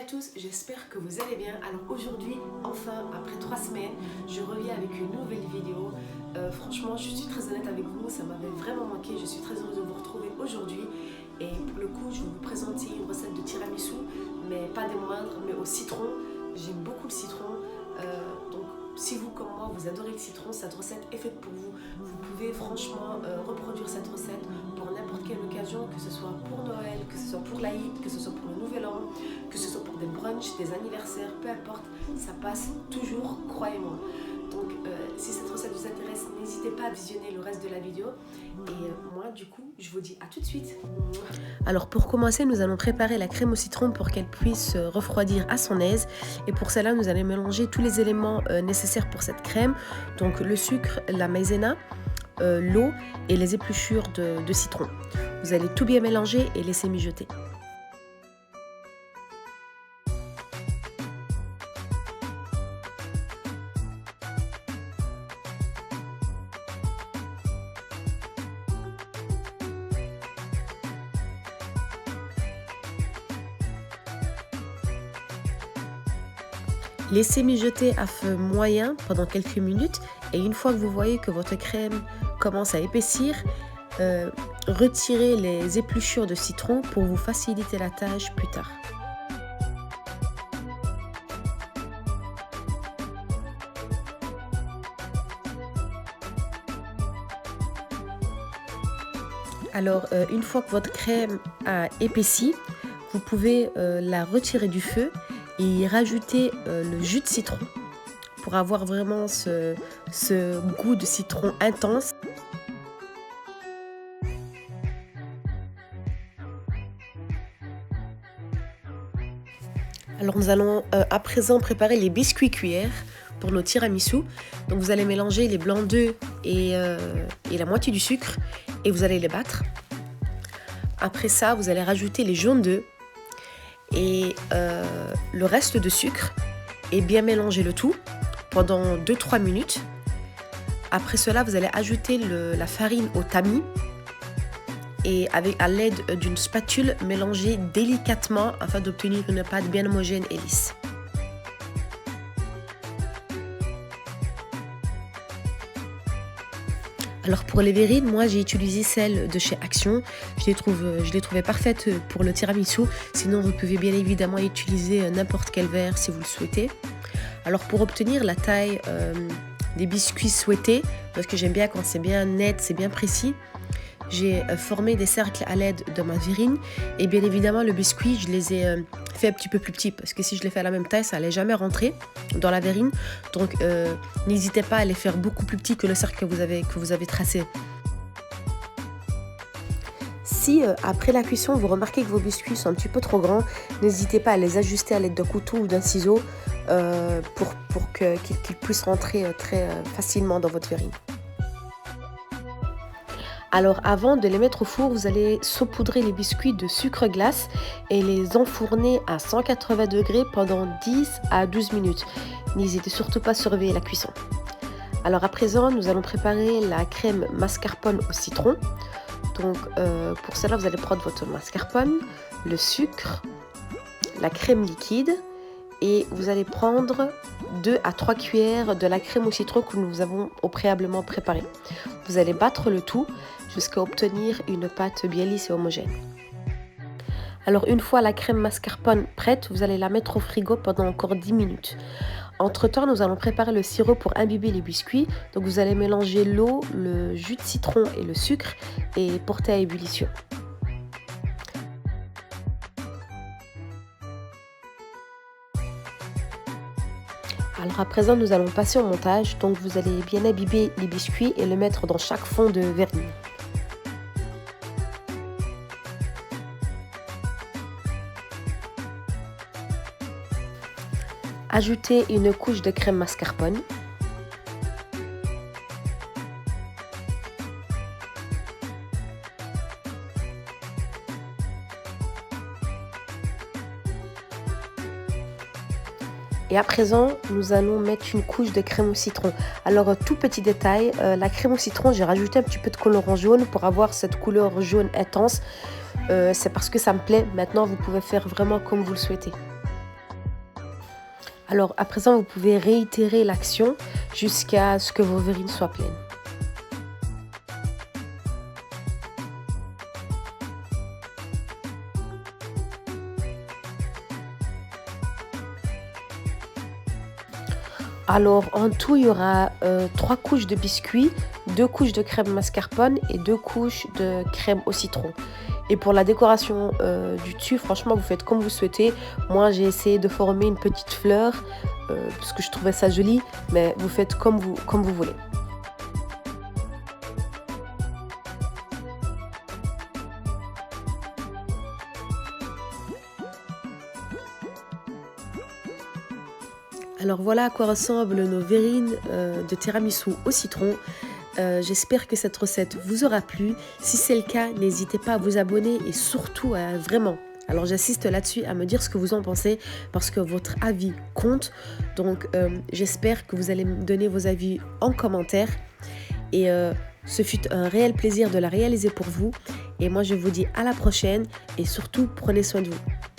à tous, j'espère que vous allez bien. Alors aujourd'hui, enfin, après 3 semaines, je reviens avec une nouvelle vidéo. Franchement, je suis très honnête avec vous, ça m'avait vraiment manqué. Je suis très heureuse de vous retrouver aujourd'hui. Et pour le coup, je vais vous présenter une recette de tiramisu, mais pas des moindres, mais au citron. J'aime beaucoup le citron. Donc si vous, comme moi, vous adorez le citron, cette recette est faite pour vous. Vous pouvez franchement reproduire cette recette pour n'importe quelle occasion, que ce soit pour Noël, que ce soit pour l'Aïd, que ce soit pour le Nouvel An, que ce soit pour des brunchs, des anniversaires, peu importe, ça passe toujours, croyez-moi. Donc si cette recette vous intéresse, n'hésitez pas à visionner le reste de la vidéo. Et moi, du coup, je vous dis à tout de suite. Alors pour commencer, nous allons préparer la crème au citron pour qu'elle puisse refroidir à son aise. Et pour cela, nous allons mélanger tous les éléments nécessaires pour cette crème. Donc le sucre, la maïzena, l'eau et les épluchures de citron. Vous allez tout bien mélanger et laisser mijoter. Laissez mijoter à feu moyen pendant quelques minutes et une fois que vous voyez que votre crème commence à épaissir, retirez les épluchures de citron pour vous faciliter la tâche plus tard. Alors, une fois que votre crème a épaissi, vous pouvez la retirer du feu et y rajouter le jus de citron pour avoir vraiment ce goût de citron intense. Alors nous allons à présent préparer les biscuits cuillères pour nos tiramisu. Donc vous allez mélanger les blancs d'œufs et la moitié du sucre et vous allez les battre. Après ça, vous allez rajouter les jaunes d'œufs et le reste de sucre et bien mélanger le tout pendant 2-3 minutes. Après cela, vous allez ajouter la farine au tamis et à l'aide d'une spatule, mélanger délicatement afin d'obtenir une pâte bien homogène et lisse. Alors pour les verrines, moi j'ai utilisé celle de chez Action. Je les trouvais parfaites pour le tiramisu. Sinon vous pouvez bien évidemment utiliser n'importe quel verre si vous le souhaitez. Alors pour obtenir la taille des biscuits souhaités, parce que j'aime bien quand c'est bien net, c'est bien précis, j'ai formé des cercles à l'aide de ma verrine. Et bien évidemment le biscuit, je les ai fait un petit peu plus petits parce que si je les fais à la même taille, ça n'allait jamais rentrer dans la verrine. Donc n'hésitez pas à les faire beaucoup plus petits que le cercle que vous avez tracé. Si après la cuisson, vous remarquez que vos biscuits sont un petit peu trop grands, n'hésitez pas à les ajuster à l'aide d'un couteau ou d'un ciseau pour qu'ils puissent rentrer très facilement dans votre verrine. Alors avant de les mettre au four, vous allez saupoudrer les biscuits de sucre glace et les enfourner à 180 degrés pendant 10 à 12 minutes. N'hésitez surtout pas à surveiller la cuisson. Alors à présent, nous allons préparer la crème mascarpone au citron. Donc pour cela, vous allez prendre votre mascarpone, le sucre, la crème liquide et vous allez prendre 2 à 3 cuillères de la crème au citron que nous avons préalablement préparée. Vous allez battre le tout jusqu'à obtenir une pâte bien lisse et homogène. Alors une fois la crème mascarpone prête, vous allez la mettre au frigo pendant encore 10 minutes. Entre temps, nous allons préparer le sirop pour imbiber les biscuits. Donc vous allez mélanger l'eau, le jus de citron et le sucre et porter à ébullition. Alors à présent, nous allons passer au montage. Donc vous allez bien imbiber les biscuits et le mettre dans chaque fond de vernis. Ajoutez une couche de crème mascarpone. Et à présent, nous allons mettre une couche de crème au citron. Alors, tout petit détail, la crème au citron, j'ai rajouté un petit peu de colorant jaune pour avoir cette couleur jaune intense. C'est parce que ça me plaît. Maintenant, vous pouvez faire vraiment comme vous le souhaitez. Alors à présent, vous pouvez réitérer l'action jusqu'à ce que vos verrines soient pleines. Alors en tout, il y aura 3 couches de biscuits, 2 couches de crème mascarpone et 2 couches de crème au citron. Et pour la décoration du dessus, franchement, vous faites comme vous souhaitez. Moi, j'ai essayé de former une petite fleur parce que je trouvais ça joli, mais vous faites comme vous voulez. Alors voilà à quoi ressemblent nos verrines de tiramisu au citron. J'espère que cette recette vous aura plu. Si c'est le cas, n'hésitez pas à vous abonner et surtout vraiment. Alors j'insiste là-dessus à me dire ce que vous en pensez parce que votre avis compte. Donc j'espère que vous allez me donner vos avis en commentaire. Et ce fut un réel plaisir de la réaliser pour vous. Et moi je vous dis à la prochaine et surtout prenez soin de vous.